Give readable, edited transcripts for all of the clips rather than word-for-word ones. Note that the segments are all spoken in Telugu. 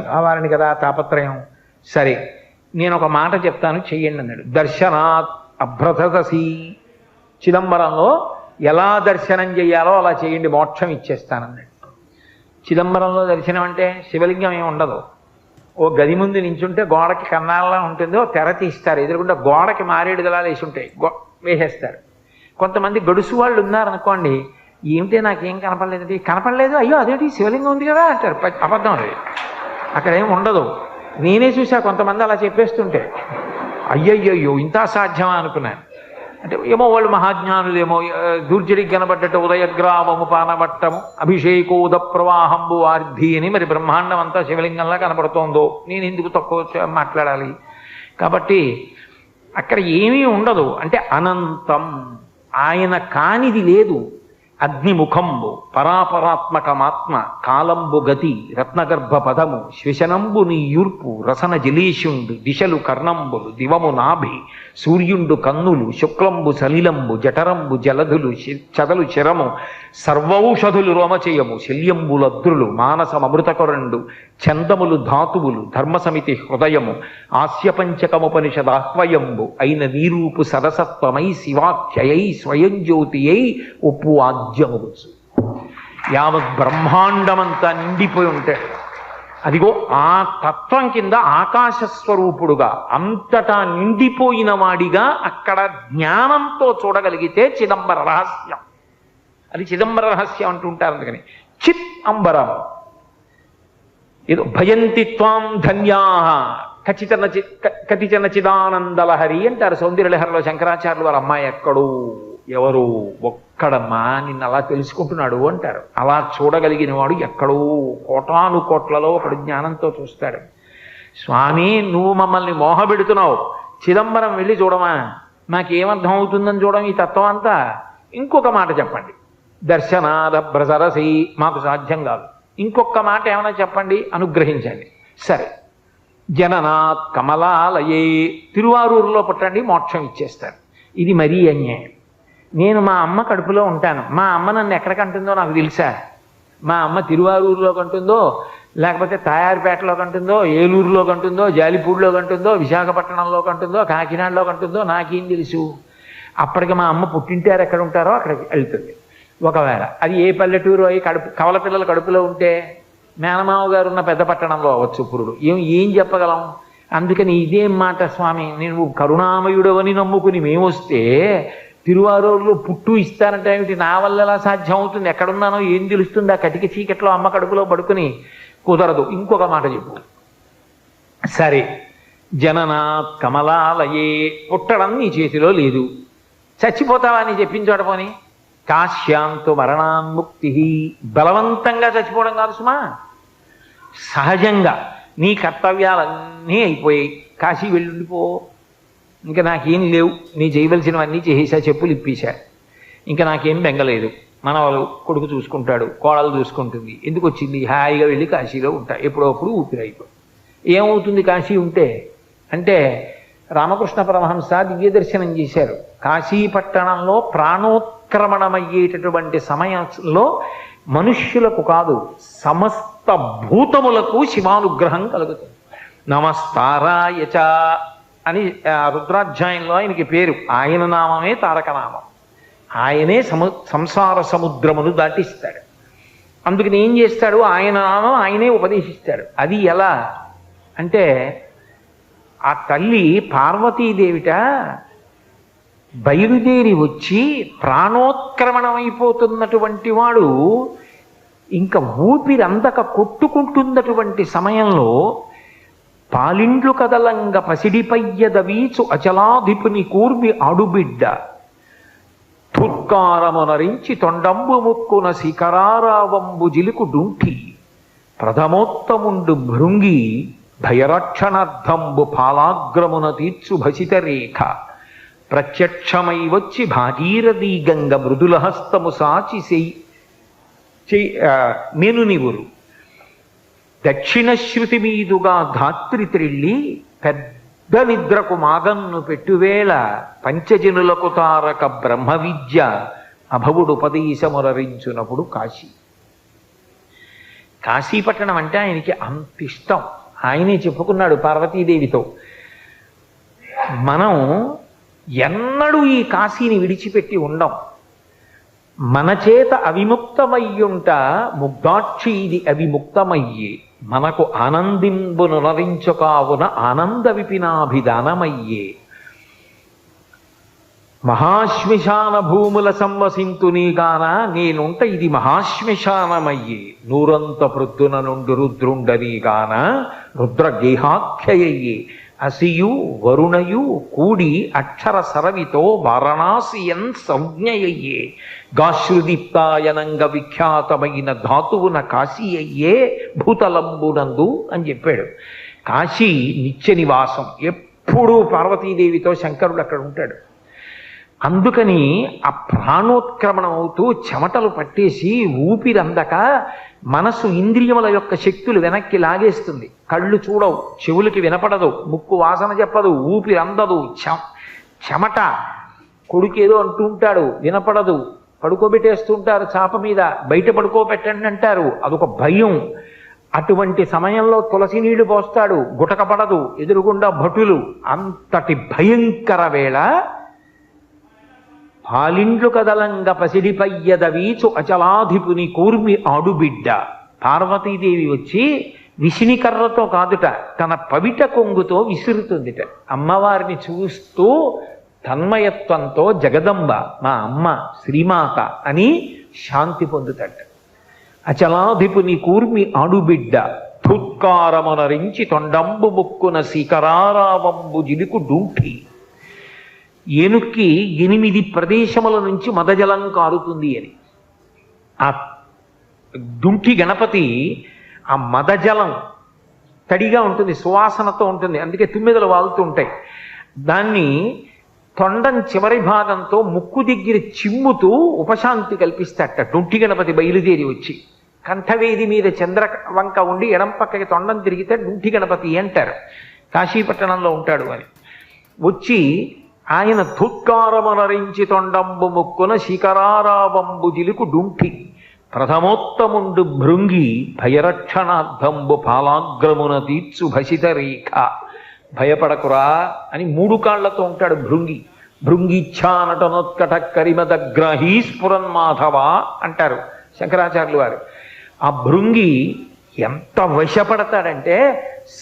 కావాలని కదా తాపత్రయం. సరే నేను ఒక మాట చెప్తాను చెయ్యండి అన్నాడు. దర్శనాత్ అభ్రతసి, చిదంబరంలో ఎలా దర్శనం చేయాలో అలా చేయండి, మోక్షం ఇచ్చేస్తానన్నాడు. చిదంబరంలో దర్శనం అంటే శివలింగం ఏమి ఉండదు. ఓ గది ముందు నించుంటే గోడకి కన్నాళ్ళ ఉంటుంది, ఓ తెర తీస్తారు, ఎదురుకుండా గోడకి మారేడు దళాలు వేసి ఉంటాయి, వేసేస్తారు. కొంతమంది గడుసు వాళ్ళు ఉన్నారనుకోండి, ఏమిటే నాకేం కనపడలేదు, కనపడలేదు, అయ్యో అదేంటి శివలింగం ఉంది కదా అంటారు. అబద్ధం అది, అక్కడ ఏమి ఉండదు. నేనే చూసా కొంతమంది అలా చెప్పేస్తుంటే, అయ్యయ్యో ఇంత అసాధ్యమా అనుకున్నాను. అంటే ఏమో వాళ్ళు మహాజ్ఞానులు, ఏమో దూర్జడికి కనబడ్డట్టు ఉదయగ్రామము పానవట్టము అభిషేకోద ప్రవాహంబు వార్ధి అని మరి బ్రహ్మాండం అంతా శివలింగంలా కనబడుతోందో, నేను ఎందుకు తక్కువ మాట్లాడాలి. కాబట్టి అక్కడ ఏమీ ఉండదు. అంటే అనంతం, ఆయన కానిది లేదు. అగ్నిముఖంబు పరాపరాత్మకమాత్మ కాలంబు గతి రత్నగర్భ పదము శ్వశనంబు నీ యూర్పు రసన జలీషుండు దిశలు కర్ణంబులు దివము నాభి సూర్యుండు కన్నులు శుక్లంబు సలిలంబు జఠరంబు జలధులు చదలు శరము సర్వౌషధులు రోమచయము శల్యంబులద్రులు మానసమృతకొరండు చందములు ధాతువులు ధర్మసమితి హృదయము ఆస్యపంచకముపనిషదాహ్వయంబు అయిన నీరూపు సరసత్వమై శివాఖ్యయై స్వయం జ్యోతియై ఉప్పు ఆద్యమువచ్చు. యావత్ బ్రహ్మాండమంతా నిండిపోయి ఉంటాడు. అదిగో ఆ తత్వం కింద ఆకాశస్వరూపుడుగా అంతటా నిండిపోయిన వాడిగా అక్కడ జ్ఞానంతో చూడగలిగితే చిదంబర రహస్యం. అది చిదంబర రహస్యం అంటుంటారు. అందుకని చిత్ అంబరం ఏదో భయంతి త్వాం ధన్యా కతిచన చిదానందలహరి అంటారు సౌందర్యలహరిలో శంకరాచార్యులు వారి అమ్మాయి ఎక్కడు ఎవరు ఒక్కడమ్మా నిన్ను అలా తెలుసుకుంటున్నాడు అంటారు. అలా చూడగలిగిన వాడు ఎక్కడో కోటాను కోట్లలో ఒకడు జ్ఞానంతో చూస్తాడు. స్వామి నువ్వు మమ్మల్ని మోహపెడుతున్నావు, చిదంబరం వెళ్ళి చూడమా, మాకేమర్థం అవుతుందని చూడడం ఈ తత్వం అంతా. ఇంకొక మాట చెప్పండి, దర్శనాద బ్రసరసి, మాకు సాధ్యం కాదు. ఇంకొక మాట ఏమైనా చెప్పండి, అనుగ్రహించండి. సరే, జననాత్ కమలాలయే, తిరువారూరులో పుట్టండి, మోక్షం ఇచ్చేస్తారు. ఇది మరీ అన్యాయం. నేను మా అమ్మ కడుపులో ఉంటాను, మా అమ్మ నన్ను ఎక్కడ కంటుందో నాకు తెలుసా? మా అమ్మ తిరువారూరులో కంటుందో, లేకపోతే తాయారుపేటలో కంటుందో, ఏలూరులో కంటుందో, జాలిపూడిలో కంటుందో, విశాఖపట్నంలో కంటుందో, కాకినాడలో కంటుందో నాకేం తెలుసు? అప్పటికి మా అమ్మ పుట్టింటారు ఎక్కడ ఉంటారో అక్కడికి వెళ్తుంది. ఒకవేళ అది ఏ పల్లెటూరు అయి కవల పిల్లల కడుపులో ఉంటే మేనమావ గారు ఉన్న పెద్ద పట్టణంలో అవ్వచ్చు పురుడు. ఏం చెప్పగలం? అందుకని ఇదేం మాట స్వామి, నేను కరుణామయుడవని నమ్ముకుని మేమొస్తే తిరువారూరులో పుట్టు ఇస్తానంటే ఏమిటి? నా వల్ల ఎలా సాధ్యం అవుతుంది? ఎక్కడున్నానో ఏం తెలుస్తుంది? ఆ కటిక చీకట్లో అమ్మ కడుపులో పడుకుని కుదరదు. ఇంకొక మాట చెప్పు. సరే, జననాత్ కమలాలయే, పుట్టడం నీ చేతిలో లేదు, చచ్చిపోతావా అని చెప్పించోట పోని. కాశ్యాంతు మరణాన్ముక్తి, బలవంతంగా చచ్చిపోవడం కాదు సుమా, సహజంగా నీ కర్తవ్యాలన్నీ అయిపోయాయి, కాశీ వెళ్ళిపో, ఇంకా నాకేం లేవు, నీ చేయవలసినవన్నీ చేసేసా, చెప్పులు ఇప్పేశా, ఇంకా నాకేం బెంగలేదు, మనవాళ్ళు కొడుకు చూసుకుంటాడు, కోడలు చూసుకుంటుంది, ఎందుకు వచ్చింది, హాయిగా వెళ్ళి కాశీలో ఉంటా, ఎప్పుడప్పుడు ఊపిరైపో. ఏమవుతుంది కాశీ ఉంటే అంటే, రామకృష్ణ పరమహంస దివ్య దర్శనం చేశారు. కాశీపట్టణంలో ప్రాణోత్క్రమణమయ్యేటటువంటి సమయంలో మనుష్యులకు కాదు సమస్త భూతములకు శివానుగ్రహం కలుగుతుంది. నమస్తారాయచ అని రుద్రాధ్యాయంలో ఆయనకి పేరు. ఆయన నామమే తారకనామం. ఆయనే సంసార సముద్రమును దాటిస్తాడు. అందుకని ఏం చేస్తాడు? ఆయన నామం ఆయనే ఉపదేశిస్తాడు. అది ఎలా అంటే, ఆ తల్లి పార్వతీదేవిట బయలుదేరి వచ్చి ప్రాణోత్క్రమణమైపోతున్నటువంటి వాడు ఇంకా ఊపిరందక కొట్టుకుంటున్నటువంటి సమయంలో పాలిండ్లు కదలంగ పసిడిపయ్యద వీచు అచలాధిపుని కూర్మి ఆడుబిడ్డ తుత్కారమునరించి తొండంబు ముక్కున శిఖరారావంబు జిలుకు డుంఠి ప్రథమోత్తముండు భృంగి భయరక్షణార్థంబు పాలాగ్రమున తీర్చు భసిత రేఖ ప్రత్యక్షమై వచ్చి భాగీరథీ గంగ మృదుల హస్తము సాచి మెనునివురు దక్షిణ శృతి మీదుగా ధాత్రి త్రిళ్ళి పెద్ద నిద్రకు మాగన్ను పెట్టువేళ పంచజనులకు తారక బ్రహ్మ విద్య అభవుడు ఉపదేశమురరించునప్పుడు కాశీ. కాశీపట్టణం అంటే ఆయనకి అంత ఇష్టం. ఆయనే చెప్పుకున్నాడు పార్వతీదేవితో, మనం ఎన్నడూ ఈ కాశీని విడిచిపెట్టి ఉండం. మన చేత అవిముక్తమయ్యుంట ముగ్ధాక్షి ఇది అవిముక్తమయ్యే, మనకు ఆనందింబును నరించుకావున ఆనంద విపినాభిధానమయ్యే. మహాశ్మశాన భూముల సంవసింతునిగాన నేనుంట ఇది మహాశ్మశానమయ్యే, నూరంత ప్రొద్దున నుండి రుద్రుండనిగాన రుద్రగేహాఖ్యయ్యే. అసియు వరుణయు కూడి అక్షర సరవితో వారణాసియన్ సంజ్ఞయయ్యే, గాశ్రుదీప్తాయనంగ విఖ్యాతమైన ధాతువున కాశీ అయ్యే భూతలంబునందు అని చెప్పాడు. కాశీ నిత్య నివాసం, ఎప్పుడూ పార్వతీదేవితో శంకరుడు అక్కడ ఉంటాడు. అందుకని ఆ ప్రాణోత్క్రమణం అవుతూ చెమటలు పట్టేసి ఊపిరందక మనసు ఇంద్రియముల యొక్క శక్తులు వెనక్కి లాగేస్తుంది. కళ్ళు చూడవు, చెవులకి వినపడదు, ముక్కు వాసన చెప్పదు, ఊపిరందదు, చెమట. కొడుకేదో అంటూ ఉంటాడు, వినపడదు, పడుకోబెట్టేస్తుంటారు చాప మీద, బయట పడుకోబెట్టండి అంటారు, అదొక భయం. అటువంటి సమయంలో తులసి నీళ్లు పోస్తాడు, గుటకపడదు, ఎదురుగుండా భటులు. అంతటి భయంకర వేళ పాలిండ్లు కదలంగ పసిడిపయ్యదవీచు అచలాధిపుని కూర్మి ఆడుబిడ్డ. పార్వతీదేవి వచ్చి విసినికర్రతో కాదుట, తన పవిట కొంగుతో విసురుతుందిట. అమ్మవారిని చూస్తూ తన్మయత్వంతో జగదంబ మా అమ్మ శ్రీమాత అని శాంతి పొందుతాట. అచలాధిపుని కూర్మి ఆడుబిడ్డ ఠుత్కారమునరించి తొండంబు ముక్కున శిఖరారావంబు జిలుకు డూంఠి. ఏనుక్కి 8 ప్రదేశముల నుంచి మదజలం కారుతుంది అని. ఆ దుంఠి గణపతి ఆ మదజలం తడిగా ఉంటుంది, సువాసనతో ఉంటుంది, అందుకే తుమ్మెదలు వాలుతూ ఉంటాయి. దాన్ని తొండం చివరి భాగంతో ముక్కు దగ్గర చిమ్ముతూ ఉపశాంతి కల్పిస్తాట. డుంఠి గణపతి బయలుదేరి వచ్చి కంఠవేది మీద చంద్రవంక ఉండి ఎడం పక్కకి తొండం తిరిగితే డుంఠి గణపతి అంటారు. కాశీపట్టణంలో ఉంటాడు అని. వచ్చి ఆయన ధుత్కారమునరించి తొండంబు ముక్కున శిఖరారావంబు జిలుకు డుంఠి, ప్రథమోత్తముండు భృంగి భయరక్షణార్థంబు పాలాగ్రమున తీర్చు భసిత రేఖ. భయపడకురా అని 3 కాళ్లతో ఉంటాడు భృంగి. భృంగిచ్ఛానటనోత్కట కరిమదగ్రాహీ స్ఫురన్మాధవ అంటారు శంకరాచార్యులు వారు. ఆ భృంగి ఎంత వశపడతాడంటే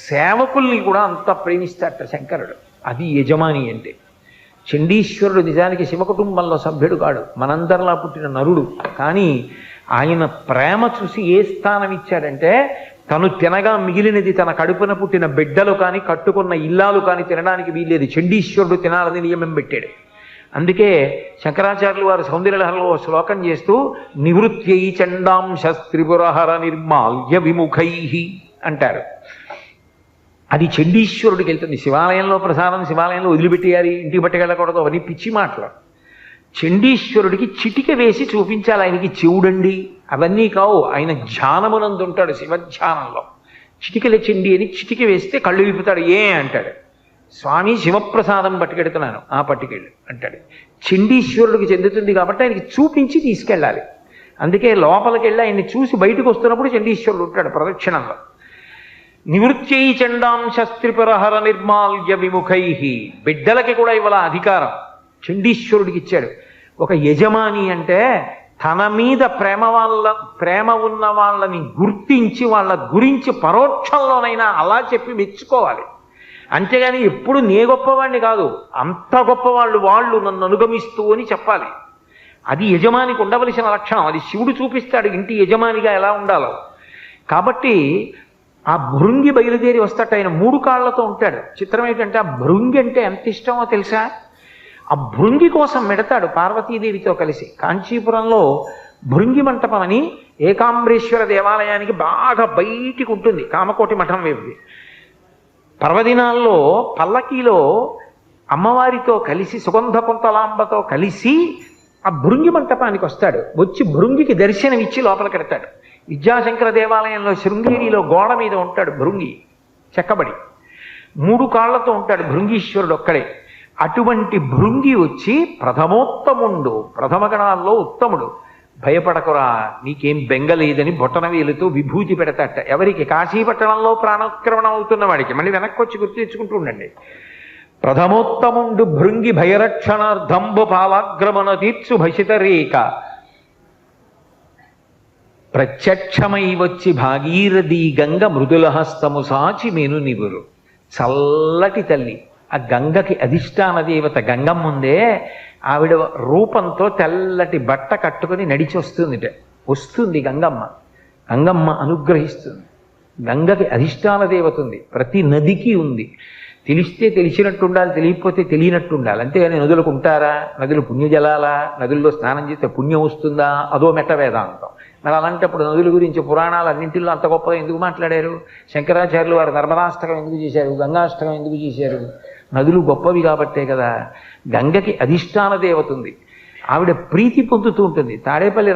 సేవకుల్ని కూడా అంత ప్రేమిస్తాడట శంకరుడు. అది యజమాని అంటే. చండీశ్వరుడు నిజానికి శివకుటుంబంలో సభ్యుడు కాడు, మనందరిలా పుట్టిన నరుడు. కానీ ఆయన ప్రేమ చూసి ఏ స్థానం ఇచ్చాడంటే, తను తినగా మిగిలినది తన కడుపున పుట్టిన బిడ్డలు కానీ కట్టుకున్న ఇల్లాలు కానీ తినడానికి వీల్లేదు, చండీశ్వరుడు తినాలని నియమం పెట్టాడు. అందుకే శంకరాచార్యులు వారు సౌందర్యలహరిలో శ్లోకం చేస్తూ నివృత్యై చండాంశ త్రిపురహర నిర్మాల్య విముఖై అంటారు. అది చండీశ్వరుడికి వెళ్తుంది. శివాలయంలో ప్రసాదం శివాలయంలో వదిలిపెట్టేయాలి, ఇంటికి పట్టుకెళ్ళకూడదు, అవన్నీ పిచ్చి మాటలు. చండీశ్వరుడికి చిటిక వేసి చూపించాలి, ఆయనకి చెవుడండి అవన్నీ కావు. ఆయన ధ్యానమునందు ఉంటాడు, శివధ్యానంలో. చిటికల చెండి అని చిటిక వేస్తే కళ్ళు విప్పుతాడు. ఏ అంటాడు, స్వామి శివప్రసాదం పట్టుకెడుతున్నాను, ఆ పట్టుకెళ్ళు అంటాడు. చండీశ్వరుడికి చెందుతుంది కాబట్టి ఆయనకి చూపించి తీసుకెళ్ళాలి. అందుకే లోపలికి వెళ్ళి ఆయన్ని చూసి బయటకు వస్తున్నప్పుడు చండీశ్వరుడు ఉంటాడు ప్రదక్షిణంలో. నివృత్యై చండాంశస్త్రిపురహర నిర్మాల్య విముఖై. బిడ్డలకి కూడా ఇవాళ అధికారం చండీశ్వరుడికి ఇచ్చాడు. ఒక యజమాని అంటే తన మీద ప్రేమ ఉన్న వాళ్ళని గుర్తించి వాళ్ళ గురించి పరోక్షంలోనైనా అలా చెప్పి మెచ్చుకోవాలి. అంతేగాని ఎప్పుడు నే గొప్పవాడిని కాదు, అంత గొప్పవాళ్ళు వాళ్ళు నన్ను అనుగమిస్తూ అని చెప్పాలి. అది యజమానికి ఉండవలసిన లక్షణం. అది శివుడు చూపిస్తాడు ఇంటి యజమానిగా ఎలా ఉండాలో. కాబట్టి ఆ భృంగి బయలుదేరి వస్తాట. ఆయన 3 కాళ్లతో ఉంటాడు. చిత్రం ఏంటంటే ఆ భృంగి అంటే ఎంత ఇష్టమో తెలుసా? ఆ భృంగి కోసం మెడతాడు పార్వతీదేవితో కలిసి. కాంచీపురంలో భృంగి మంటపం అని ఏకాంబరేశ్వర దేవాలయానికి బాగా బయటికి ఉంటుంది, కామకోటి మఠం వేవి. పర్వదినాల్లో పల్లకీలో అమ్మవారితో కలిసి సుగంధ కుంతలాంబతో కలిసి ఆ భృంగి మంటపానికి వస్తాడు. వచ్చి భృంగికి దర్శనమిచ్చి లోపలికి వెడతాడు. విద్యాశంకర దేవాలయంలో శృంగేరిలో గోడ మీద ఉంటాడు భృంగి చెక్కబడి. 3 కాళ్లతో ఉంటాడు భృంగీశ్వరుడు ఒక్కడే. అటువంటి భృంగి వచ్చి ప్రథమోత్తముండు, ప్రథమ గణాల్లో ఉత్తముడు, భయపడకురా, నీకేం బెంగ లేదని బొటనవేలుతో విభూతి పెడతాట. ఎవరికి? కాశీపట్టణంలో ప్రాణోత్క్రమణం అవుతున్న వాడికి. మళ్ళీ వెనక్కి వచ్చి గుర్తు తెచ్చుకుంటూ ఉండండి. ప్రథమోత్తముండు భృంగి భయరక్షణార్థంబు పాలాగ్రమణ తీర్చు భసితరేక ప్రత్యక్షమై వచ్చి భాగీరథి గంగ మృదులహస్తము సాచి మేను నివురు. చల్లటి తల్లి, ఆ గంగకి అధిష్టాన దేవత గంగమ్మ ఉందే, ఆవిడ రూపంతో తెల్లటి బట్ట కట్టుకుని నడిచి వస్తుంది గంగమ్మ. గంగమ్మ అనుగ్రహిస్తుంది. గంగకి అధిష్టాన దేవత ఉంది, ప్రతి నదికి ఉంది. తెలిస్తే తెలిసినట్టు ఉండాలి, తెలియకపోతే తెలియనట్టు ఉండాలి. అంతేగాని నదులకు ఉంటారా? నదులు పుణ్యజలాలా? నదుల్లో స్నానం చేస్తే పుణ్యం వస్తుందా? అదో మెట్ట వేదాంతం. మరి అలాంటప్పుడు నదుల గురించి పురాణాలు అన్నింటిలో అంత గొప్పగా ఎందుకు మాట్లాడారు? శంకరాచార్యులు వారు నర్మదాష్టకం ఎందుకు చేశారు? గంగాష్టకం ఎందుకు చేశారు? నదులు గొప్పవి కాబట్టే కదా. గంగకి అధిష్టాన దేవత ఉంది, ఆవిడ ప్రీతి పొందుతూ ఉంటుంది. తాడేపల్లి